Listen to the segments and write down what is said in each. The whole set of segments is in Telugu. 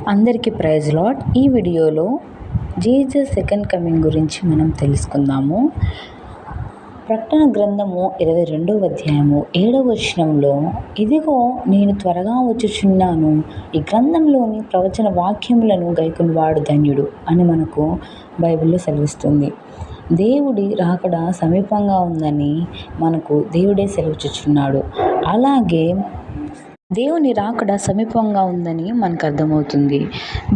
అందరికీ ప్రైజ్ లార్డ్. ఈ వీడియోలో జీసస్ సెకండ్ కమింగ్ గురించి మనం తెలుసుకుందాము. ప్రకటన గ్రంథము 22వ అధ్యాయము 7వ వచనంలో, ఇదిగో నేను త్వరగా వచ్చుచున్నాను, ఈ గ్రంథంలోని ప్రవచన వాక్యములను గైకొనువాడు ధన్యుడు అని మనకు బైబిల్లో సెలవిస్తుంది. దేవుడి రాకడ సమీపంగా ఉందని మనకు దేవుడే సెలవిచ్చుచున్నాడు. అలాగే దేవుని రాకడ సమీపంగా ఉందని మనకు అర్థమవుతుంది.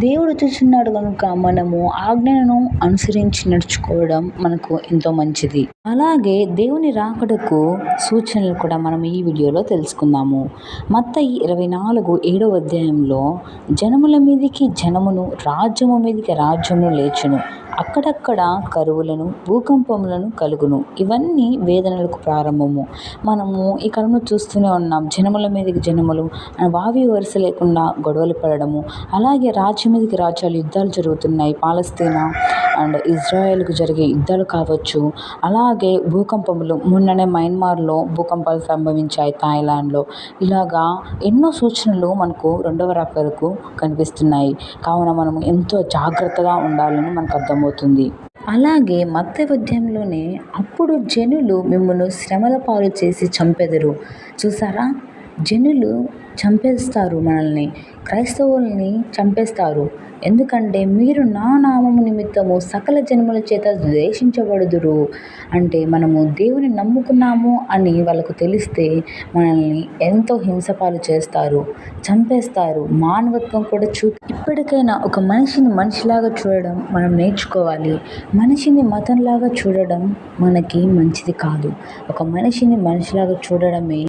దేవుడు చూస్తున్నాడు కనుక మనము ఆజ్ఞలను అనుసరించి నడుచుకోవడం మనకు ఎంతో మంచిది. అలాగే దేవుని రాకడకు సూచనలు కూడా మనం ఈ వీడియోలో తెలుసుకుందాము. మత్తయి 24:7వ అధ్యాయంలో, జనముల మీదికి జనమును, రాజ్యము మీదికి రాజ్యమును లేచును, అక్కడక్కడ కరువులను, భూకంపములను కలుగును. ఇవన్నీ వేదనలకు ప్రారంభము. మనము ఈ కాలంలో చూస్తూనే ఉన్నాం. జనముల మీదకి జనములు వావి వరుస లేకుండా గొడవలు పడడము, అలాగే రాజ్యం మీదకి రాజ్యాలు యుద్ధాలు జరుగుతున్నాయి. పాలస్తీనా అండ్ ఇజ్రాయెల్కు జరిగే యుద్ధాలు కావచ్చు, అలాగే భూకంపములు, మొన్ననే మయన్మార్లో భూకంపాలు సంభవించాయి, థాయిలాండ్లో. ఇలాగా ఎన్నో సూచనలు మనకు రెండవ రాకడకు కనిపిస్తున్నాయి. కావున మనము ఎంతో జాగ్రత్తగా ఉండాలని మనకు అర్థమవుతుంది. అలాగే మత్తయి అధ్యాయంలోనే, అప్పుడు జనులు మిమ్మును శ్రమల పాలు చేసి చంపెదరు. చూసారా, జనులు చంపేస్తారు, మనల్ని, క్రైస్తవుల్ని చంపేస్తారు. ఎందుకంటే మీరు నా నామము నిమిత్తము సకల జన్మల చేత ద్వేషించబడుదురు. అంటే మనము దేవుని నమ్ముకున్నాము అని వాళ్ళకు తెలిస్తే మనల్ని ఎంతో హింసపాలు చేస్తారు, చంపేస్తారు. మానవత్వం కూడా ఇప్పటికైనా ఒక మనిషిని మనిషిలాగా చూడడం మనం నేర్చుకోవాలి. మనిషిని మతంలాగా చూడడం మనకి మంచిది కాదు. ఒక మనిషిని మనిషిలాగా చూడడమే